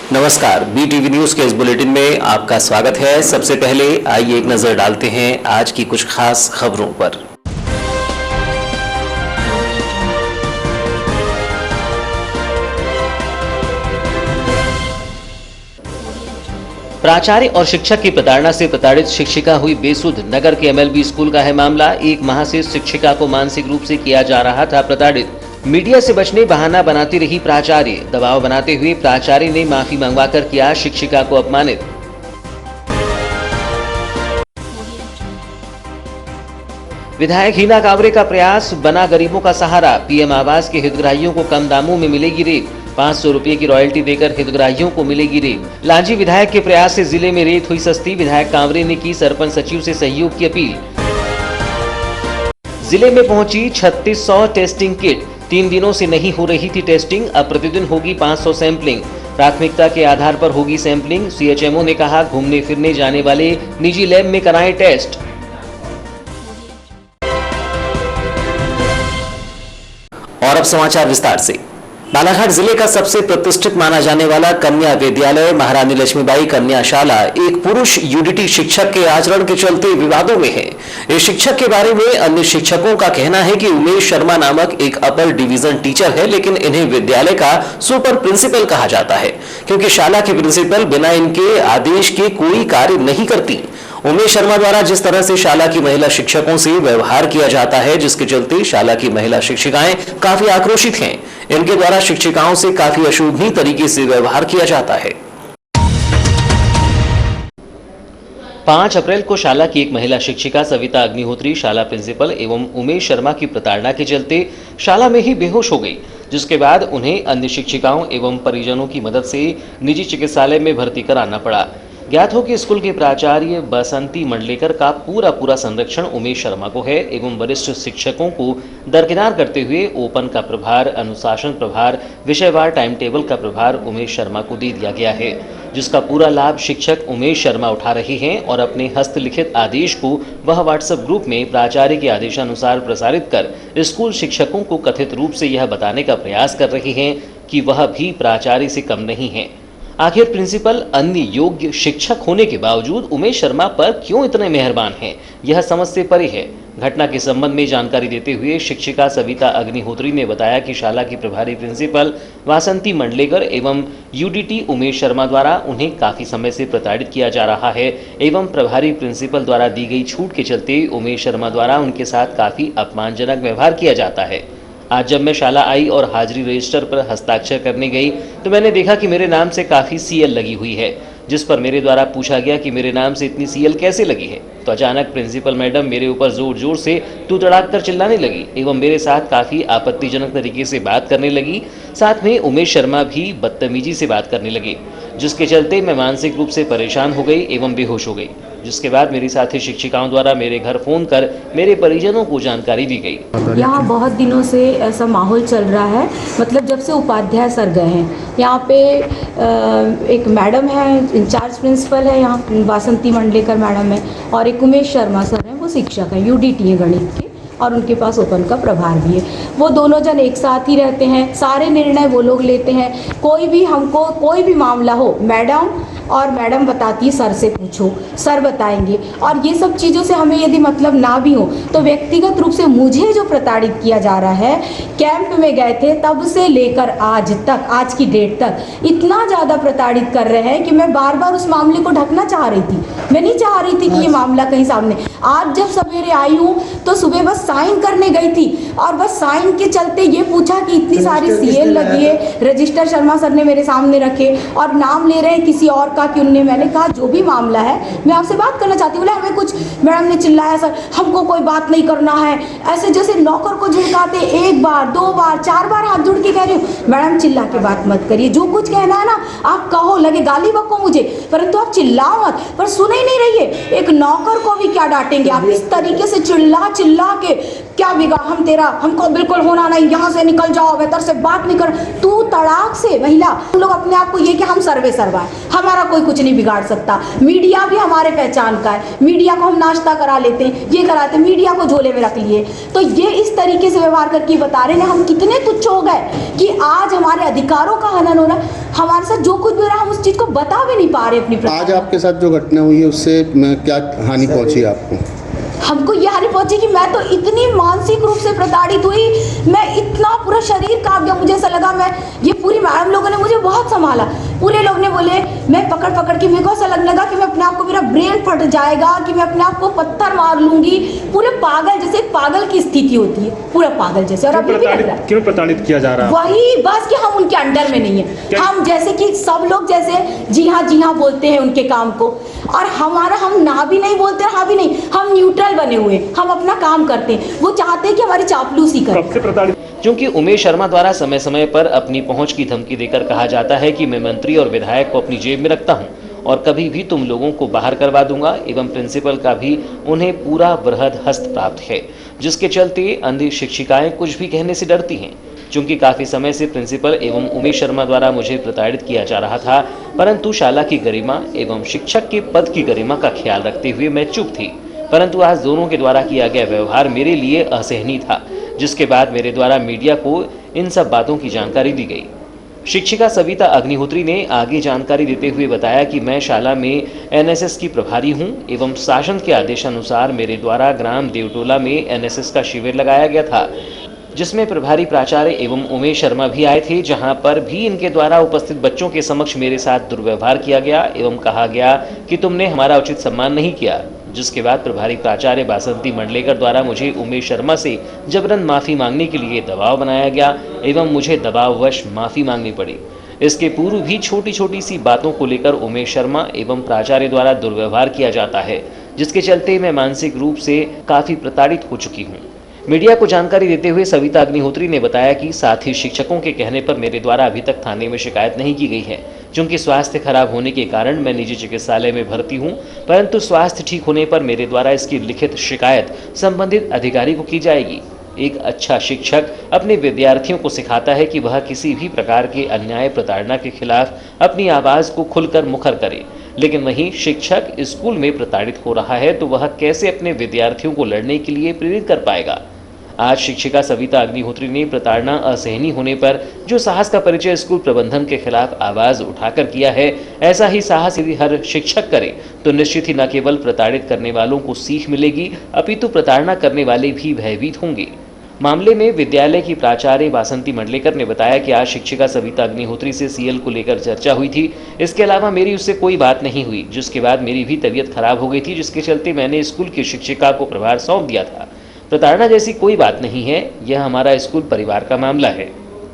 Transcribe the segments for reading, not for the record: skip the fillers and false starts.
नमस्कार, BTV news के इस बुलेटिन में आपका स्वागत है। सबसे पहले आइए एक नजर डालते हैं आज की कुछ खास खबरों पर। प्राचार्य और शिक्षक की प्रताड़ना से प्रताड़ित शिक्षिका हुई बेसुध। नगर के MLB स्कूल का है मामला। 1 माह से शिक्षिका को मानसिक रूप से किया जा रहा था प्रताड़ित। मीडिया से बचने बहाना बनाती रही प्राचार्य। दबाव बनाते हुए प्राचार्य ने माफी मंगवाकर किया शिक्षिका को अपमानित। विधायक हिना कांवरे का प्रयास बना गरीबों का सहारा। PM आवास के हितग्राहियों को कम दामों में मिलेगी रेत। 500 रुपए की रॉयल्टी देकर हितग्राहियों को मिलेगी रेत। लांजी विधायक के प्रयास से जिले में रेत हुई सस्ती। विधायक कांवरे ने की सरपंच सचिव से सहयोग की अपील। जिले में पहुंची 3600 टेस्टिंग किट। 3 दिनों से नहीं हो रही थी टेस्टिंग, अब प्रतिदिन होगी 500 सैंपलिंग। प्राथमिकता के आधार पर होगी सैंपलिंग। CHMO ने कहा घूमने फिरने जाने वाले निजी लैब में कराएं टेस्ट। और अब समाचार विस्तार से। बालाघाट जिले का सबसे प्रतिष्ठित माना जाने वाला कन्या विद्यालय महारानी लक्ष्मीबाई कन्याशाला एक पुरुष UDT शिक्षक के आचरण के चलते विवादों में है। इस शिक्षक के बारे में अन्य शिक्षकों का कहना है कि उमेश शर्मा नामक एक अपर डिवीजन टीचर है, लेकिन इन्हें विद्यालय का सुपर प्रिंसिपल कहा जाता है क्योंकि शाला की प्रिंसिपल बिना इनके आदेश के कोई कार्य नहीं करती। उमेश शर्मा द्वारा जिस तरह से शाला की महिला शिक्षकों से व्यवहार किया जाता है, जिसके चलते शाला की महिला शिक्षिकाएं काफी आक्रोशित हैं। इनके द्वारा शिक्षिकाओं से काफी अशोभनीय तरीके से व्यवहार किया जाता है। 5 अप्रैल को शाला की एक महिला शिक्षिका सविता अग्निहोत्री शाला प्रिंसिपल एवं उमेश शर्मा की प्रताड़ना के चलते शाला में ही बेहोश हो गई, जिसके बाद उन्हें अन्य शिक्षिकाओं एवं परिजनों की मदद से निजी चिकित्सालय में भर्ती कराना पड़ा। ज्ञात हो कि स्कूल के प्राचार्य बसंती मंडलेकर का पूरा संरक्षण उमेश शर्मा को है एवं वरिष्ठ शिक्षकों को दरकिनार करते हुए ओपन का प्रभार, अनुशासन प्रभार, विषयवार टाइम टेबल का प्रभार उमेश शर्मा को दे दिया गया है, जिसका पूरा लाभ शिक्षक उमेश शर्मा उठा रहे हैं और अपने हस्तलिखित आदेश को वह व्हाट्सएप ग्रुप में प्राचार्य के आदेशानुसार प्रसारित कर स्कूल शिक्षकों को कथित रूप से यह बताने का प्रयास कर रहे हैं कि वह भी प्राचार्य से कम नहीं है। आखिर प्रिंसिपल अन्य योग्य शिक्षक होने के बावजूद उमेश शर्मा पर क्यों इतने मेहरबान हैं, यह समझ से परे है। घटना के संबंध में जानकारी देते हुए शिक्षिका सविता अग्निहोत्री ने बताया कि शाला की प्रभारी प्रिंसिपल वासंती मंडलेकर एवं UDT उमेश शर्मा द्वारा उन्हें काफी समय से प्रताड़ित किया जा रहा है एवं प्रभारी प्रिंसिपल द्वारा दी गई छूट के चलते उमेश शर्मा द्वारा उनके साथ काफी अपमानजनक व्यवहार किया जाता है। आज जब मैं शाला आई और हाजिरी रजिस्टर पर हस्ताक्षर करने गई तो मैंने देखा कि मेरे नाम से काफ़ी CL लगी हुई है, जिस पर मेरे द्वारा पूछा गया कि मेरे नाम से इतनी CL कैसे लगी है, तो अचानक प्रिंसिपल मैडम मेरे ऊपर जोर से तू तड़ाक कर चिल्लाने लगी एवं मेरे साथ काफ़ी आपत्तिजनक तरीके से बात करने लगी। साथ में उमेश शर्मा भी बदतमीजी से बात करने लगे, जिसके चलते मैं मानसिक रूप से परेशान हो गई एवं बेहोश हो गई, जिसके बाद मेरी साथी शिक्षिकाओं द्वारा मेरे घर फोन कर मेरे परिजनों को जानकारी दी गई। यहाँ बहुत दिनों से ऐसा माहौल चल रहा है, मतलब जब से उपाध्याय सर गए हैं। यहाँ पे एक मैडम है, इंचार्ज प्रिंसिपल है यहाँ वासंती मंडलेकर मैडम है, और एक उमेश शर्मा सर हैं, वो शिक्षक हैं, UDT है गणित के, और उनके पास ओपन का प्रभार भी है। वो दोनों जन एक साथ ही रहते हैं, सारे निर्णय वो लोग लेते हैं। कोई भी हमको कोई भी मामला हो, मैडम बताती है सर से पूछो, सर बताएंगे। और ये सब चीज़ों से हमें यदि मतलब ना भी हो तो व्यक्तिगत रूप से मुझे जो प्रताड़ित किया जा रहा है, कैंप में गए थे तब से लेकर आज तक, आज की डेट तक इतना ज़्यादा प्रताड़ित कर रहे हैं कि मैं बार बार उस मामले को ढकना चाह रही थी। मैं नहीं चाह रही थी कि ये मामला कहीं सामने। आज जब सवेरे आई हूँ तो सुबह बस साइन करने गई थी और बस साइन के चलते ये पूछा कि इतनी सारी CL लगी है, रजिस्टर शर्मा सर ने मेरे सामने रखे और नाम ले रहे हैं किसी और का कि उनने। मैंने कहा जो भी मामला है मैं आपसे बात करना चाहती हूँ। बोले हमें कुछ, मैडम ने चिल्लाया सर हमको कोई बात नहीं करना है, ऐसे जैसे नौकर को झुकाते, 1 बार 2 बार 4 बार हाथ जोड़ के कह रही हूँ मैडम चिल्ला के बात मत करिए, जो कुछ कहना है ना आप कहो, लगे गाली बको मुझे, परंतु आप चिल्लाओ मत। पर सुन ही नहीं रही है। एक नौकर को भी क्या डांटेंगे आप, इस तरीके से चिल्ला के क्या बिगा, हमको बिल्कुल होना नहीं, यहाँ से निकल जाओ, बेहतर से बात नहीं कर। तू तड़ाक से महिला, हम लोग अपने आप को ये कि हम सर्वे सर्वा है, हमारा कोई कुछ नहीं बिगाड़ सकता। मीडिया भी हमारे पहचान का है, मीडिया को हम नाश्ता करा लेते हैं, ये कराते हैं, मीडिया को झोले में रख लिए। तो ये इस तरीके से व्यवहार करके बता रहे हैं हम कितने तुच्छ हो गए कि आज हमारे अधिकारों का हनन हो रहा है। हमारे साथ जो कुछ भी हो रहा है हम उस चीज़ को बता भी नहीं पा रहे अपनी आज प्रताड़ना। आपके साथ जो घटना हुई है उससे क्या हानि पहुंची आपको? हमको ये हानि पहुंची कि मैं तो इतनी मानसिक रूप से प्रताड़ित हुई, मैं इतना पूरा शरीर कांप गया, मुझे ऐसा लगा मैं ये पूरी मैडम लोगों ने मुझे बहुत संभाला, पूरे लोग ने बोले, मैं पकड़ पकड़ के मेरे को ऐसा लगने लगा कि मैं अपने आप को, मेरा ब्रेन फट जाएगा, कि मैं अपने आप को पत्थर मार लूंगी, पूरे पागल जैसे, पागल की स्थिति होती है, पूरा पागल जैसे। और अभी भी लग रहा है। क्यों प्रताड़ित किया जा रहा है? वही बस कि हम उनके अंडर में नहीं है, हम जैसे कि सब लोग जैसे जी हाँ बोलते हैं उनके काम को, और हमारा हम ना भी नहीं बोलते हाँ भी नहीं, हम न्यूट्रल बने हुए, हम अपना काम करते हैं, वो चाहते हैं कि हमारी चापलूसी करें। कब से प्रताड़ित? क्योंकि उमेश शर्मा द्वारा समय समय पर अपनी पहुंच की धमकी देकर कहा जाता है कि मैं मंत्री और विधायक को अपनी जेब में रखता हूं और कभी भी तुम लोगों को बाहर करवा दूंगा, एवं प्रिंसिपल का भी उन्हें पूरा बृहद हस्त प्राप्त है, जिसके चलते अन्य शिक्षिकाएं कुछ भी कहने से डरती हैं। चूंकि काफी समय से प्रिंसिपल एवं उमेश शर्मा द्वारा मुझे प्रताड़ित किया जा रहा था, परंतु शाला की गरिमा एवं शिक्षक के पद की गरिमा का ख्याल रखते हुए मैं चुप थी। परंतु आज दोनों के द्वारा किया गया व्यवहार मेरे लिए असहनीय था, जिसके बाद मेरे द्वारा मीडिया को इन सब बातों की जानकारी दी गई। शिक्षिका सविता अग्निहोत्री ने आगे जानकारी देते हुए बताया कि मैं शाला में एनएसएस की प्रभारी हूं एवं शासन के आदेशानुसार मेरे द्वारा ग्राम देवटोला में एनएसएस का शिविर लगाया गया था, जिसमें प्रभारी प्राचार्य एवं उमेश शर्मा भी आए थे, जहां पर भी इनके द्वारा उपस्थित बच्चों के समक्ष मेरे साथ दुर्व्यवहार किया गया एवं कहा गया कि तुमने हमारा उचित सम्मान नहीं किया, जिसके बाद प्रभारी प्राचार्य बासंती मंडलेकर द्वारा मुझे उमेश शर्मा से जबरन माफी मांगने के लिए दबाव बनाया गया एवं मुझे दबाववश माफी मांगनी पड़ी। इसके पूर्व भी छोटी छोटी सी बातों को लेकर उमेश शर्मा एवं प्राचार्य द्वारा दुर्व्यवहार किया जाता है, जिसके चलते मैं मानसिक रूप से काफी प्रताड़ित हो चुकी हूँ। मीडिया को जानकारी देते हुए सविता अग्निहोत्री ने बताया कि साथ ही शिक्षकों के कहने पर मेरे द्वारा अभी तक थाने में शिकायत नहीं की गई है, क्योंकि स्वास्थ्य खराब होने के कारण मैं निजी चिकित्सालय में भर्ती हूं, परंतु स्वास्थ्य ठीक होने पर मेरे द्वारा इसकी लिखित शिकायत संबंधित अधिकारी को की जाएगी। एक अच्छा शिक्षक अपने विद्यार्थियों को सिखाता है कि वह किसी भी प्रकार के अन्याय प्रताड़ना के खिलाफ अपनी आवाज को खुलकर मुखर करे, लेकिन वहीं शिक्षक स्कूल में प्रताड़ित हो रहा है तो वह कैसे अपने विद्यार्थियों को लड़ने के लिए प्रेरित कर पाएगा। आज शिक्षिका सविता अग्निहोत्री ने प्रताड़ना असहनीय होने पर जो साहस का परिचय स्कूल प्रबंधन के खिलाफ आवाज उठाकर किया है, ऐसा ही साहस यदि हर शिक्षक करे तो निश्चित ही न केवल प्रताड़ित करने वालों को सीख मिलेगी, अपितु प्रताड़ना करने वाले भी भयभीत होंगे। मामले में विद्यालय की प्राचार्य बासंती मंडलेकर ने बताया कि आज शिक्षिका सविता अग्निहोत्री से सीएल को लेकर चर्चा हुई थी। इसके अलावा मेरी उससे कोई बात नहीं हुई, जिसके बाद मेरी भी तबीयत खराब हो गई थी, जिसके चलते मैंने स्कूल की शिक्षिका को प्रभार सौंप दिया था। प्रताड़ना जैसी कोई बात नहीं है, यह हमारा स्कूल परिवार का मामला है।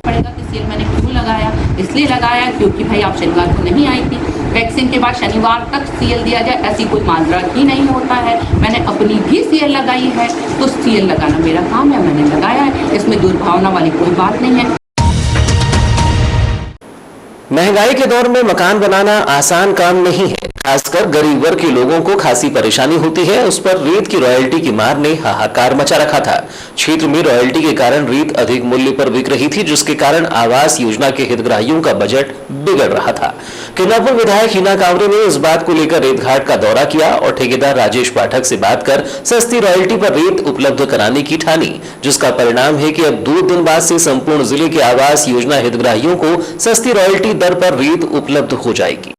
पड़ेगा कि सीएल मैंने क्यों लगाया, इसलिए लगाया क्योंकि भाई आप शनिवार को नहीं आई थी, वैक्सीन के बाद शनिवार तक सीएल दिया जाए ऐसी कोई माजरा ही नहीं होता है। मैंने अपनी भी सीएल लगाई है, तो सीएल लगाना मेरा काम है, मैंने लगाया है, इसमें दुर्भावना वाली कोई बात नहीं है। महंगाई के दौर में मकान बनाना आसान काम नहीं है, खासकर गरीब वर्ग के लोगों को खासी परेशानी होती है। उस पर रेत की रॉयल्टी की मार ने हाहाकार मचा रखा था। क्षेत्र में रॉयल्टी के कारण रेत अधिक मूल्य पर बिक रही थी, जिसके कारण आवास योजना के हितग्राहियों का बजट बिगड़ रहा था। किरनापुर विधायक हिना कांवरे ने इस बात को लेकर रेत घाट का दौरा किया और ठेकेदार राजेश पाठक से बात कर सस्ती रॉयल्टी पर रेत उपलब्ध कराने की ठानी, जिसका परिणाम है कि अब 2 दिन बाद से संपूर्ण जिले के आवास योजना हितग्राहियों को सस्ती रॉयल्टी दर पर रेत उपलब्ध हो जाएगी।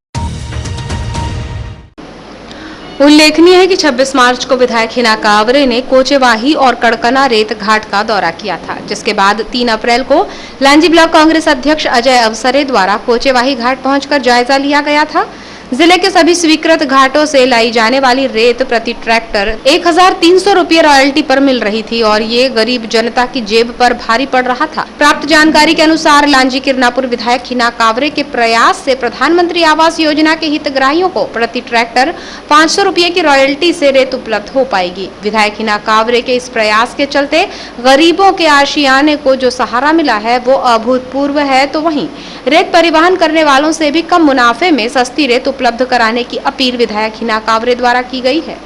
उल्लेखनीय है कि 26 मार्च को विधायक हिना कांवरे ने कोचेवाही और कड़कना रेत घाट का दौरा किया था, जिसके बाद 3 अप्रैल को लांजी ब्लॉक कांग्रेस अध्यक्ष अजय अवसरे द्वारा कोचेवाही घाट पहुंचकर जायजा लिया गया था। जिले के सभी स्वीकृत घाटों से लाई जाने वाली रेत प्रति ट्रैक्टर 1300 रुपये रॉयल्टी पर मिल रही थी और ये गरीब जनता की जेब पर भारी पड़ रहा था। प्राप्त जानकारी के अनुसार लांजी किरनापुर विधायक हिना कांवरे के प्रयास से प्रधानमंत्री आवास योजना के हितग्राहियों को प्रति ट्रैक्टर 500 रुपये की रॉयल्टी से रेत उपलब्ध हो पाएगी। विधायक हिना कांवरे के इस प्रयास के चलते गरीबों के आशियाने को जो सहारा मिला है वो अभूतपूर्व है, तो वहीं रेत परिवहन करने वालों से भी कम मुनाफे में सस्ती रेत उपलब्ध कराने की अपील विधायक हिना कांवरे द्वारा की गई है।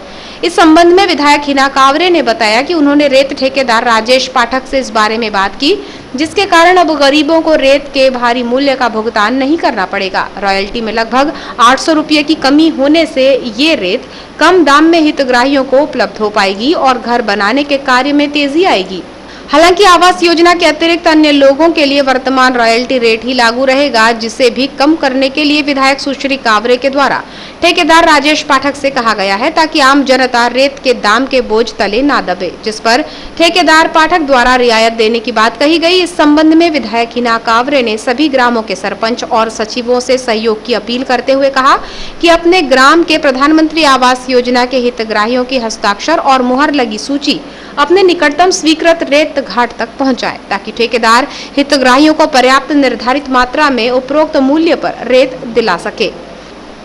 इस संबंध में विधायक हिना कांवरे ने बताया कि उन्होंने रेत ठेकेदार राजेश पाठक से इस बारे में बात की, जिसके कारण अब गरीबों को रेत के भारी मूल्य का भुगतान नहीं करना पड़ेगा। रॉयल्टी में लगभग 800 रुपये की कमी होने से ये रेत कम दाम में हितग्राहियों को उपलब्ध हो पाएगी और घर बनाने के कार्य में तेजी आएगी। हालांकि आवास योजना के अतिरिक्त अन्य लोगों के लिए वर्तमान रॉयल्टी रेट ही लागू रहेगा, जिसे भी कम करने के लिए विधायक सुश्री कावरे के द्वारा ठेकेदार राजेश पाठक से कहा गया है, ताकि आम जनता रेत के दाम के बोझ तले ना दबे, जिस पर ठेकेदार पाठक द्वारा रियायत देने की बात कही गई। इस संबंध में विधायक हिना कावरे ने सभी ग्रामों के सरपंच और सचिवों से सहयोग की अपील करते हुए कहा कि अपने ग्राम के प्रधानमंत्री आवास योजना के हितग्राहियों की हस्ताक्षर और मुहर लगी सूची अपने निकटतम स्वीकृत रेत घाट तक पहुंचाए, ताकि ठेकेदार हितग्राहियों को पर्याप्त निर्धारित मात्रा में उपरोक्त मूल्य पर रेत दिला सके।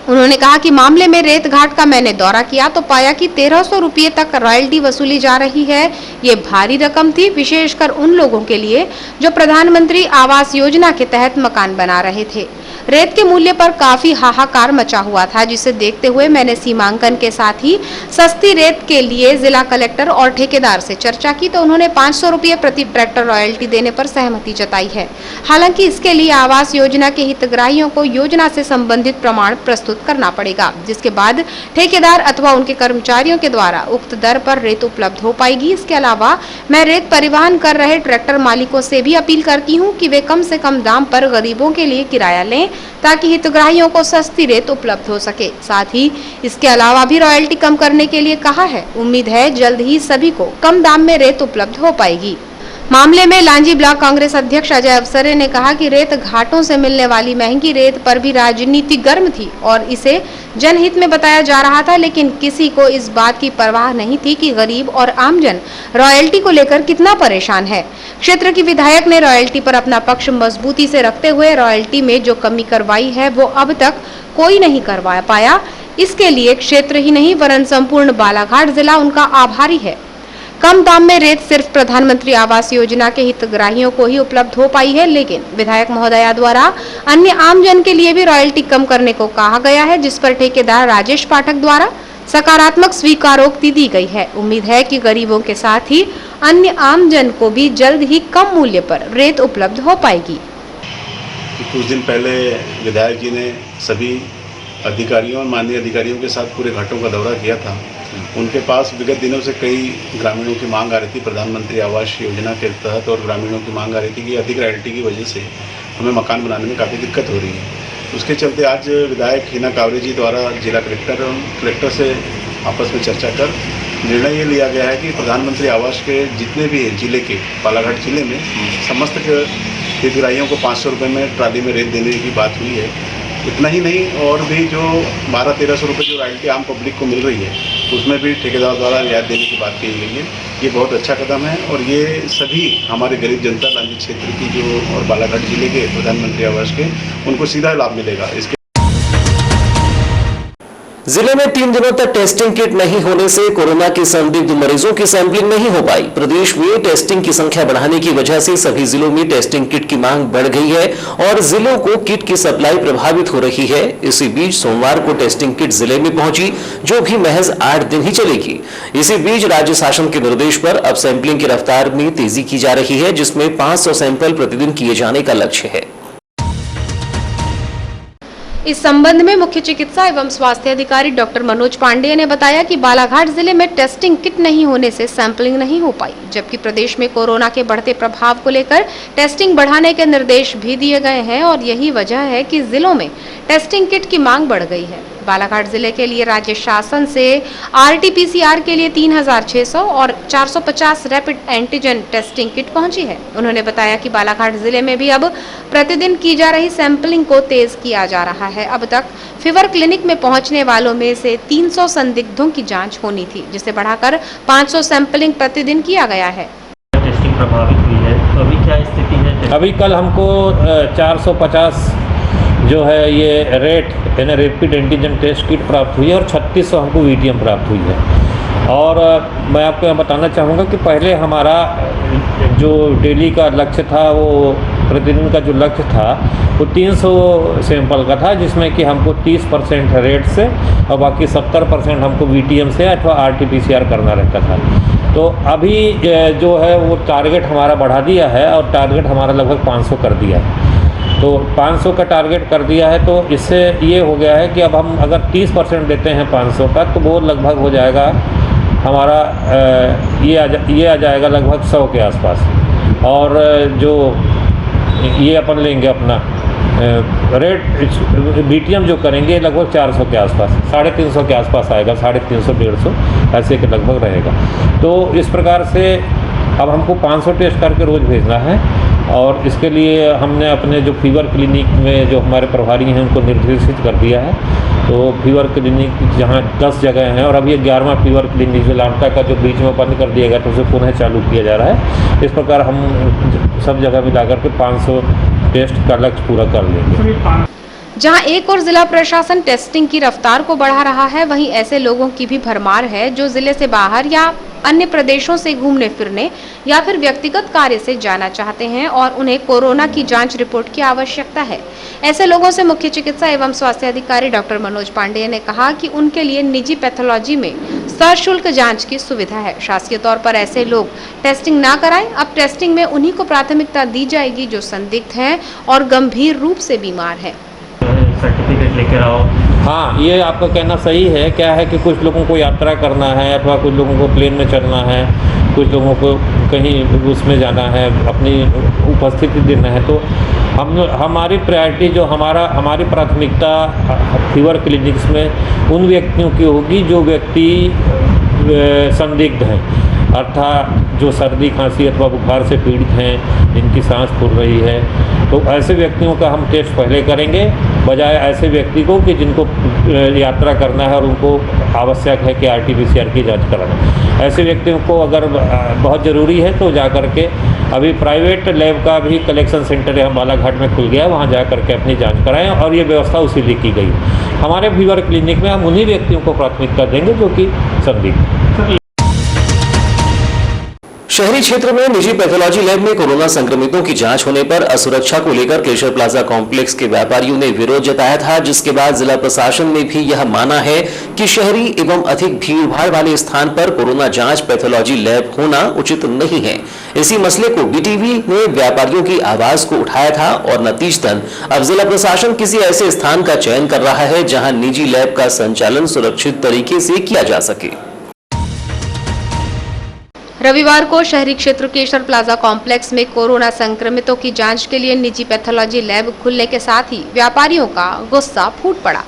उन्होंने कहा कि मामले में रेत घाट का मैंने दौरा किया तो पाया कि 1300 रुपये तक रॉयल्टी वसूली जा रही है। ये भारी रकम थी, विशेषकर उन लोगों के लिए जो प्रधानमंत्री आवास योजना के तहत मकान बना रहे थे। रेत के मूल्य पर काफी हाहाकार मचा हुआ था, जिसे देखते हुए मैंने सीमांकन के साथ ही सस्ती रेत के लिए जिला कलेक्टर और ठेकेदार से चर्चा की तो उन्होंने 500 रुपये प्रति ट्रैक्टर रॉयल्टी देने पर सहमति जताई है। हालांकि इसके लिए आवास योजना के हितग्राहियों को योजना से संबंधित प्रमाण प्रस्तुत करना पड़ेगा, जिसके बाद ठेकेदार अथवा उनके कर्मचारियों के द्वारा उक्त दर पर रेत उपलब्ध हो पाएगी। इसके अलावा मैं रेत परिवहन कर रहे ट्रैक्टर मालिकों से भी अपील करती हूँ कि वे कम से कम दाम पर गरीबों के लिए किराया लें, ताकि हितग्राहियों को सस्ती रेत उपलब्ध हो सके। साथ ही इसके अलावा भी रॉयल्टी कम करने के लिए कहा है। उम्मीद है जल्द ही सभी को कम दाम में रेत उपलब्ध हो पाएगी। मामले में लांजी ब्लॉक कांग्रेस अध्यक्ष अजय अवसरे ने कहा कि रेत घाटों से मिलने वाली महंगी रेत पर भी राजनीति गर्म थी और इसे जनहित में बताया जा रहा था, लेकिन किसी को इस बात की परवाह नहीं थी कि गरीब और आमजन रॉयल्टी को लेकर कितना परेशान है। क्षेत्र की विधायक ने रॉयल्टी पर अपना पक्ष मजबूती से रखते हुए रॉयल्टी में जो कमी करवाई है वो अब तक कोई नहीं करवा पाया। इसके लिए क्षेत्र ही नहीं वरन संपूर्ण बालाघाट जिला उनका आभारी है। कम दाम में रेत सिर्फ प्रधानमंत्री आवास योजना के हितग्राहियों को ही उपलब्ध हो पाई है, लेकिन विधायक महोदया द्वारा अन्य आमजन के लिए भी रॉयल्टी कम करने को कहा गया है, जिस पर ठेकेदार राजेश पाठक द्वारा सकारात्मक स्वीकारोक्ति दी गई है। उम्मीद है कि गरीबों के साथ ही अन्य आमजन को भी जल्द ही कम मूल्य पर रेत उपलब्ध हो पाएगी। कुछ दिन पहले विधायक जी ने सभी अधिकारियों और माननीय अधिकारियों के साथ पूरे घाटों का दौरा किया था। उनके पास विगत दिनों से कई ग्रामीणों की मांग आ रही थी प्रधानमंत्री आवास योजना के तहत, और ग्रामीणों की मांग आ रही थी कि अधिक रॉयल्टी की वजह से हमें मकान बनाने में काफ़ी दिक्कत हो रही है। उसके चलते आज विधायक हिना कावरे जी द्वारा जिला कलेक्टर और कलेक्टर से आपस में चर्चा कर निर्णय ये लिया गया है कि प्रधानमंत्री आवास के जितने भी जिले के बालाघाट जिले में समस्त हितग्राहियों को 500 रुपये में ट्राली में रेत देने की बात हुई है। इतना ही नहीं, और भी जो 1200-1300 रुपये जो रॉयल्टी आम पब्लिक को मिल रही है उसमें भी ठेकेदार द्वारा रियायत देने की बात कही गई है। ये बहुत अच्छा कदम है और ये सभी हमारे गरीब जनता लांजी क्षेत्र की जो और बालाघाट जिले के प्रधानमंत्री आवास के उनको सीधा लाभ मिलेगा। इसके जिले में 3 दिनों तक टेस्टिंग किट नहीं होने से कोरोना के संदिग्ध मरीजों की सैंपलिंग नहीं हो पाई। प्रदेश में टेस्टिंग की संख्या बढ़ाने की वजह से सभी जिलों में टेस्टिंग किट की मांग बढ़ गई है और जिलों को किट की सप्लाई प्रभावित हो रही है। इसी बीच सोमवार को टेस्टिंग किट जिले में पहुंची, जो भी महज 8 दिन ही चलेगी। इसी बीच राज्य शासन के निर्देश पर अब सैंपलिंग की रफ्तार में तेजी की जा रही है, जिसमें 500 सैंपल प्रतिदिन किए जाने का लक्ष्य है। इस संबंध में मुख्य चिकित्सा एवं स्वास्थ्य अधिकारी डॉक्टर मनोज पांडेय ने बताया कि बालाघाट जिले में टेस्टिंग किट नहीं होने से सैंपलिंग नहीं हो पाई, जबकि प्रदेश में कोरोना के बढ़ते प्रभाव को लेकर टेस्टिंग बढ़ाने के निर्देश भी दिए गए हैं और यही वजह है कि जिलों में टेस्टिंग किट की मांग बढ़ गई है। बालाघाट जिले के लिए राज्य शासन से RT-PCR के लिए 3600 और 450 रैपिड एंटीजन टेस्टिंग किट पहुंची है। उन्होंने बताया कि बालाघाट जिले में भी अब प्रतिदिन की जा रही सैंपलिंग को तेज किया जा रहा है। अब तक फीवर क्लिनिक में पहुंचने वालों में से 300 संदिग्धों की जांच होनी थी, जिसे बढ़ाकर 500 सैंपलिंग प्रतिदिन किया गया है। टेस्टिंग प्रभावित हुई है, तो अभी क्या स्थिति है? अभी कल हमको 450 जो है ये रैपिड एंटीजन टेस्ट किट प्राप्त हुई है और 3600 हमको VTM प्राप्त हुई है। और मैं आपको यहाँ बताना चाहूँगा कि पहले हमारा जो डेली का लक्ष्य था, वो प्रतिदिन का जो लक्ष्य था वो 300 सैंपल का था, जिसमें कि हमको 30% रेट से और बाकी 70% हमको VTM से अथवा RT-PCR करना रहता था। तो अभी जो है वो टारगेट हमारा बढ़ा दिया है और टारगेट हमारा लगभग 500 कर दिया है। तो 500 का टारगेट कर दिया है, तो इससे ये हो गया है कि अब हम अगर 30% देते हैं 500 का, तो वो लगभग हो जाएगा हमारा ये आ जाएगा लगभग 100 के आसपास। और जो ये अपन लेंगे अपना रेट बीटीएम जो करेंगे लगभग 400 के आसपास, 350 के आसपास आएगा, 350 150 ऐसे के लगभग रहेगा। तो इस प्रकार से अब हमको 500 टेस्ट करके रोज़ भेजना है। और इसके लिए हमने अपने जो फीवर क्लिनिक में जो हमारे प्रभारी हैं उनको निर्देशित कर दिया है। तो फीवर क्लिनिक जहाँ 10 जगह हैं और अब ये 11वां फीवर क्लिनिक जो लामटा का जो बीच में बंद कर दिया गया तो उसे पुनः चालू किया जा रहा है। इस प्रकार हम सब जगह मिला करके 500 टेस्ट का लक्ष्य पूरा कर लेंगे। जहां एक और जिला प्रशासन टेस्टिंग की रफ्तार को बढ़ा रहा है, वहीं ऐसे लोगों की भी भरमार है जो जिले से बाहर या अन्य प्रदेशों से घूमने फिरने या फिर व्यक्तिगत कार्य से जाना चाहते हैं और उन्हें कोरोना की जांच रिपोर्ट की आवश्यकता है। ऐसे लोगों से मुख्य चिकित्सा एवं स्वास्थ्य अधिकारी डॉक्टर मनोज पांडेय ने कहा कि उनके लिए निजी पैथोलॉजी में सशुल्क जांच की सुविधा है। शासकीय तौर पर ऐसे लोग टेस्टिंग ना कराएं। अब टेस्टिंग में उन्हीं को प्राथमिकता दी जाएगी जो संदिग्ध हैं और गंभीर रूप से बीमार हैं। सर्टिफिकेट लेकर आओ। हाँ, ये आपका कहना सही है। क्या है कि कुछ लोगों को यात्रा करना है अथवा कुछ लोगों को प्लेन में चलना है, कुछ लोगों को कहीं उसमें जाना है, अपनी उपस्थिति देना है। तो हमारी प्रायोरिटी जो हमारी प्राथमिकता फीवर क्लिनिक्स में उन व्यक्तियों की होगी जो व्यक्ति संदिग्ध हैं, अर्थात जो सर्दी खांसी अथवा बुखार से पीड़ित हैं, जिनकी सांस फूल रही है। तो ऐसे व्यक्तियों का हम टेस्ट पहले करेंगे बजाय ऐसे व्यक्ति को कि जिनको यात्रा करना है और उनको आवश्यक है कि RT-PCR की जांच कराना। ऐसे व्यक्तियों को अगर बहुत ज़रूरी है तो जा कर के अभी प्राइवेट लैब का भी कलेक्शन सेंटर यहाँ बालाघाट में खुल गया, वहाँ जा कर के अपनी जांच कराएं और ये व्यवस्था उसी लिए की गई। हमारे फीवर क्लिनिक में हम उन्हीं व्यक्तियों को प्राथमिकता देंगे जो कि संदिग्ध। शहरी क्षेत्र में निजी पैथोलॉजी लैब में कोरोना संक्रमितों की जांच होने पर असुरक्षा को लेकर केशर प्लाजा कॉम्प्लेक्स के व्यापारियों ने विरोध जताया था, जिसके बाद जिला प्रशासन ने भी यह माना है कि शहरी एवं अधिक भीड़भाड़ वाले स्थान पर कोरोना जांच पैथोलॉजी लैब होना उचित नहीं है। इसी मसले को BTV ने व्यापारियों की आवाज को उठाया था और नतीजतन अब जिला प्रशासन किसी ऐसे स्थान का चयन कर रहा है जहां निजी लैब का संचालन सुरक्षित तरीके से किया जा सके। रविवार को शहरी क्षेत्र केशर प्लाजा कॉम्प्लेक्स में कोरोना संक्रमितों की जांच के लिए निजी पैथोलॉजी लैब खुलने के साथ ही व्यापारियों का गुस्सा फूट पड़ा,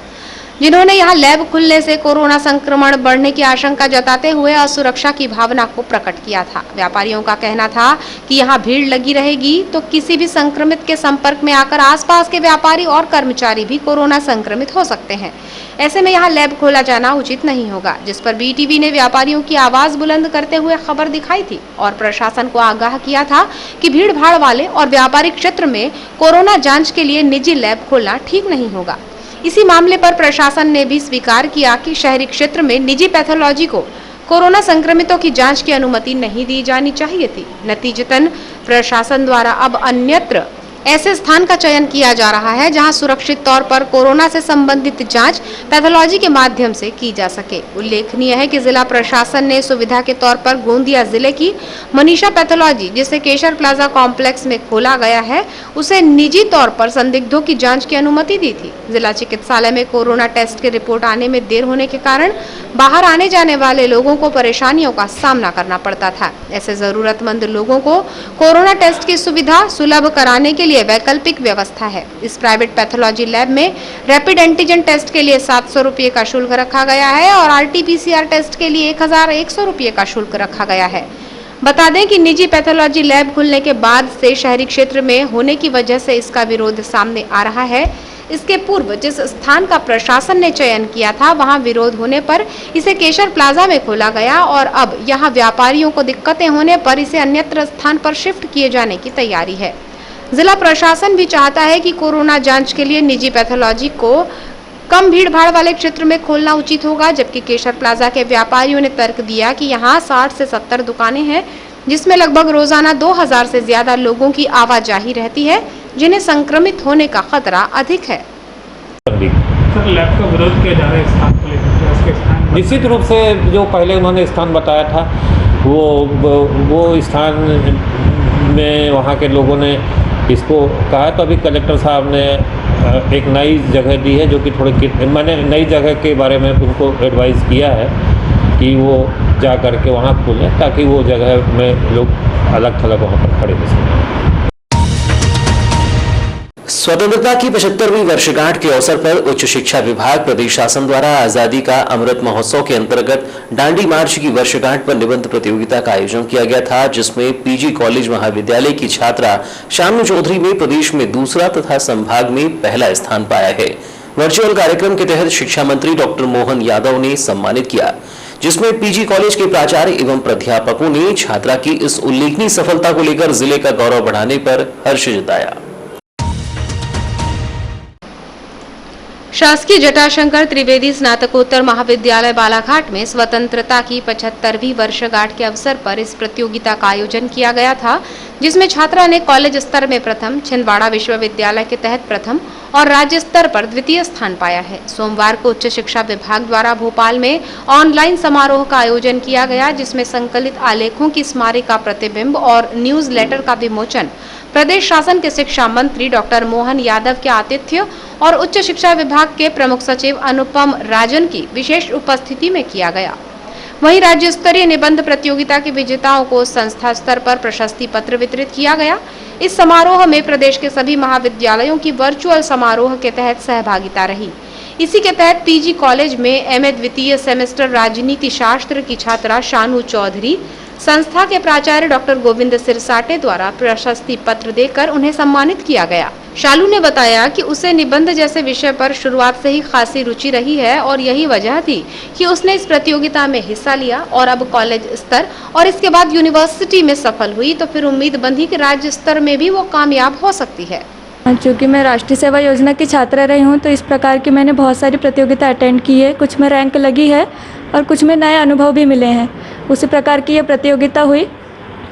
जिन्होंने यहां लैब खुलने से कोरोना संक्रमण बढ़ने की आशंका जताते हुए असुरक्षा की भावना को प्रकट किया था। व्यापारियों का कहना था कि यहां भीड़ लगी रहेगी तो किसी भी संक्रमित के संपर्क में आकर आसपास के व्यापारी और कर्मचारी भी कोरोना संक्रमित हो सकते हैं। ऐसे में यहां लैब खोला जाना उचित नहीं होगा, जिस पर BTV ने व्यापारियों की आवाज बुलंद करते हुए खबर दिखाई थी और प्रशासन को आगाह किया था कि भीड़ भाड़ वाले और व्यापारिक क्षेत्र में कोरोना जांच के लिए निजी लैब खोलना ठीक नहीं होगा। इसी मामले पर प्रशासन ने भी स्वीकार किया कि शहरी क्षेत्र में निजी पैथोलॉजी को कोरोना संक्रमितों की जांच की अनुमति नहीं दी जानी चाहिए थी। नतीजतन प्रशासन द्वारा अब अन्यत्र ऐसे स्थान का चयन किया जा रहा है जहां सुरक्षित तौर पर कोरोना से संबंधित जांच पैथोलॉजी के माध्यम से की जा सके। उल्लेखनीय है कि जिला प्रशासन ने सुविधा के तौर पर गोंदिया जिले की मनीषा पैथोलॉजी, जिसे केशर प्लाजा कॉम्प्लेक्स में खोला गया है, उसे निजी तौर पर संदिग्धों की जांच की अनुमति दी थी। जिला चिकित्सालय में कोरोना टेस्ट की रिपोर्ट आने में देर होने के कारण बाहर आने जाने वाले लोगों को परेशानियों का सामना करना पड़ता था। ऐसे जरूरतमंद लोगों को कोरोना टेस्ट की सुविधा सुलभ कराने के लिए वैकल्पिक व्यवस्था है। इस प्राइवेट पैथोलॉजी लैब में रैपिड एंटीजन टेस्ट के लिए 700 रुपये का शुल्क रखा गया है और RT-PCR टेस्ट के लिए 1100 रुपये का शुल्क रखा गया है। बता दें कि निजी पैथोलॉजी लैब खुलने के बाद से शहरी क्षेत्र में होने की वजह से इसका विरोध सामने आ रहा है। इसके पूर्व जिस स्थान का प्रशासन ने चयन किया था वहां विरोध होने पर इसे केशर प्लाजा में खोला गया और अब यहां व्यापारियों को दिक्कतें होने पर इसे अन्यत्र स्थान पर शिफ्ट किए जाने की तैयारी है। जिला प्रशासन भी चाहता है कि कोरोना जांच के लिए निजी पैथोलॉजी को कम भीड़ भाड़ वाले क्षेत्र में खोलना उचित होगा, जबकि केशर प्लाजा के व्यापारियों ने तर्क दिया कि यहां 60 से 70 दुकानें हैं, जिसमें लगभग रोजाना 2000 से ज्यादा लोगों की आवाजाही रहती है, जिन्हें संक्रमित होने का खतरा अधिक है। सर, लैब का विरोध किया जा रहा है स्थान को लेकर। निश्चित रूप से जो पहले उन्होंने स्थान बताया था वो स्थान में वहाँ के लोगों ने इसको कहा, तो अभी कलेक्टर साहब ने एक नई जगह दी है जो कि थोड़ी मैंने नई जगह के बारे में उनको एडवाइस किया है कि वो जा करके वहाँ खोलें ताकि वो जगह में लोग अलग थलग वहाँ पर खड़े हो सकें। स्वतंत्रता की 75वीं वर्षगांठ के अवसर पर उच्च शिक्षा विभाग प्रदेश शासन द्वारा आजादी का अमृत महोत्सव के अंतर्गत दांडी मार्च की वर्षगांठ पर निबंध प्रतियोगिता का आयोजन किया गया था, जिसमें पीजी कॉलेज महाविद्यालय की छात्रा शानू चौधरी ने प्रदेश में दूसरा तथा संभाग में पहला स्थान पाया है। वर्चुअल कार्यक्रम के तहत शिक्षा मंत्री डॉक्टर मोहन यादव ने सम्मानित किया, जिसमें पीजी कॉलेज के प्राचार्य एवं प्राध्यापकों ने छात्रा की इस उल्लेखनीय सफलता को लेकर जिले का गौरव बढ़ाने पर हर्ष जताया। शासकीय जटाशंकर त्रिवेदी स्नातकोत्तर महाविद्यालय बालाघाट में स्वतंत्रता की 75वीं वर्षगांठ के अवसर पर इस प्रतियोगिता का आयोजन किया गया था, जिसमें छात्रा ने कॉलेज स्तर में प्रथम, छिंदवाड़ा विश्वविद्यालय के तहत प्रथम और राज्य स्तर पर द्वितीय स्थान पाया है। सोमवार को उच्च शिक्षा विभाग द्वारा भोपाल में ऑनलाइन समारोह का आयोजन किया गया, जिसमें संकलित आलेखों की स्मारिका प्रतिबिंब और न्यूज लेटर का विमोचन प्रदेश शासन के शिक्षा मंत्री डॉक्टर मोहन यादव के आतिथ्य और उच्च शिक्षा विभाग के प्रमुख सचिव अनुपम राजन की विशेष उपस्थिति में किया गया। वहीं राज्य स्तरीय निबंध प्रतियोगिता के विजेताओं को संस्था स्तर पर प्रशस्ति पत्र वितरित किया गया। इस समारोह में प्रदेश के सभी महाविद्यालयों की वर्चुअल समारोह के तहत सहभागिता रही। इसी के तहत पीजी कॉलेज में एमए द्वितीय सेमेस्टर राजनीति शास्त्र की छात्रा शानू चौधरी, संस्था के प्राचार्य डॉक्टर गोविंद सिरसाटे द्वारा प्रशस्ति पत्र देकर उन्हें सम्मानित किया गया। शालू ने बताया कि उसे निबंध जैसे विषय पर शुरुआत से ही खासी रुचि रही है और यही वजह थी कि उसने इस प्रतियोगिता में हिस्सा लिया और अब कॉलेज स्तर और इसके बाद यूनिवर्सिटी में सफल हुई तो फिर उम्मीद बंधी कि राज्य स्तर में भी वो कामयाब हो सकती है। चूँकि मैं राष्ट्रीय सेवा योजना की छात्रा रही हूँ तो इस प्रकार की मैंने बहुत सारी प्रतियोगिता अटेंड की है। कुछ में रैंक लगी है और कुछ में नए अनुभव भी मिले हैं। उसी प्रकार की ये प्रतियोगिता हुई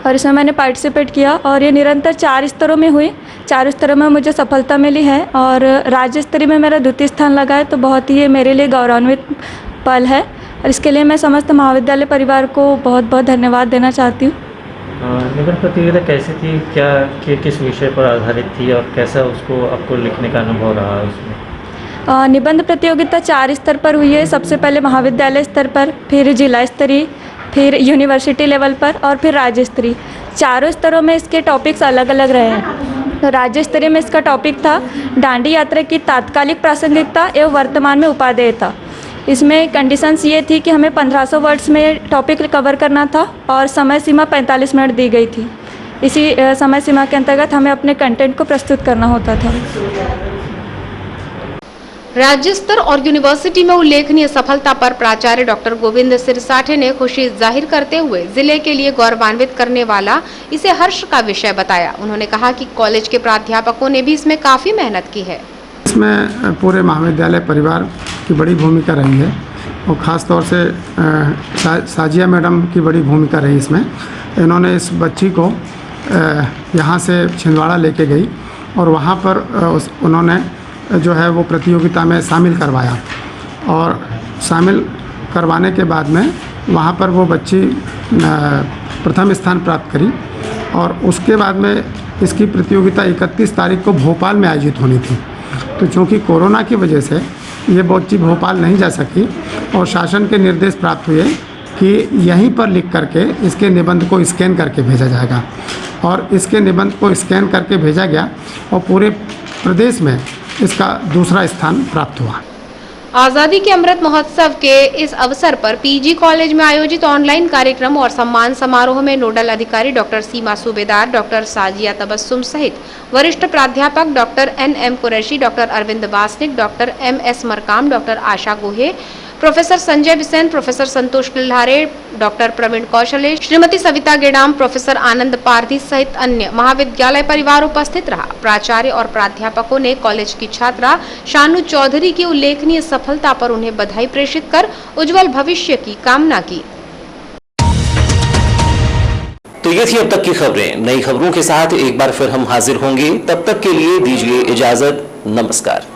और इसमें मैंने पार्टिसिपेट किया और ये निरंतर 4 स्तरों में हुई। 4 स्तरों में मुझे सफलता मिली है और राज्य स्तरीय में मेरा द्वितीय स्थान लगा है, तो बहुत ही ये मेरे लिए गौरवान्वित पल है और इसके लिए मैं समस्त महाविद्यालय परिवार को बहुत बहुत धन्यवाद देना चाहती हूँ। निबंध प्रतियोगिता कैसी थी, क्या किस विषय पर आधारित थी और कैसा उसको आपको लिखने का अनुभव रहा उसमें? निबंध प्रतियोगिता 4 स्तर पर हुई है। सबसे पहले महाविद्यालय स्तर पर, फिर जिला स्तरीय, फिर यूनिवर्सिटी लेवल पर और फिर राज्य स्तरीय। 4 स्तरों में इसके टॉपिक्स अलग अलग रहे हैं। तो राज्य स्तरीय में इसका टॉपिक था दांडी यात्रा की तात्कालिक प्रासंगिकता एवं वर्तमान में उपादेयता। इसमें कंडीशंस ये थी कि हमें 1500 वर्ड्स में टॉपिक कवर करना था और समय सीमा 45 मिनट दी गई थी। इसी समय सीमा के अंतर्गत हमें अपने कंटेंट को प्रस्तुत करना होता था। राज्य स्तर और यूनिवर्सिटी में उल्लेखनीय सफलता पर प्राचार्य डॉक्टर गोविंद सिरसाटे ने खुशी जाहिर करते हुए जिले के लिए गौरवान्वित करने वाला इसे हर्ष का विषय बताया। उन्होंने कहा कि कॉलेज के प्राध्यापकों ने भी इसमें काफ़ी मेहनत की है। इसमें पूरे महाविद्यालय परिवार की बड़ी भूमिका रही है और ख़ास तौर से साजिया मैडम की बड़ी भूमिका रही इसमें। इन्होंने इस बच्ची को यहाँ से छिंदवाड़ा लेके गई और वहाँ पर उन्होंने जो है वो प्रतियोगिता में शामिल करवाया और शामिल करवाने के बाद में वहाँ पर वो बच्ची प्रथम स्थान प्राप्त करी और उसके बाद में इसकी प्रतियोगिता 31 तारीख को भोपाल में आयोजित होनी थी। तो चूँकि कोरोना की वजह से ये बच्ची भोपाल नहीं जा सकी और शासन के निर्देश प्राप्त हुए कि यहीं पर लिख करके इसके निबंध को स्कैन करके भेजा जाएगा और इसके निबंध को स्कैन करके भेजा गया और पूरे प्रदेश में इसका दूसरा स्थान प्राप्त हुआ। आजादी के अमृत महोत्सव के इस अवसर पर पीजी कॉलेज में आयोजित ऑनलाइन कार्यक्रम और सम्मान समारोह में नोडल अधिकारी डॉक्टर सीमा सूबेदार, डॉक्टर साजिया तबस्सुम सहित वरिष्ठ प्राध्यापक doctor NM Qureshi, doctor Arvind Vasnik, doctor MS Markam, doctor Asha Gohe, professor Sanjay Bisen, professor Santosh Kilhare, doctor Praveen Kaushale, Shrimati Savita Gedam, professor Anand Pardhi सहित अन्य महाविद्यालय परिवार उपस्थित रहा। प्राचार्य और प्राध्यापकों ने कॉलेज की छात्रा शानू चौधरी की उल्लेखनीय सफलता पर उन्हें बधाई प्रेषित कर उज्जवल भविष्य की कामना की। तो ये थी अब तक की खबरें। नई खबरों के साथ एक बार फिर हम हाजिर होंगे। तब तक के लिए दीजिए इजाजत। नमस्कार।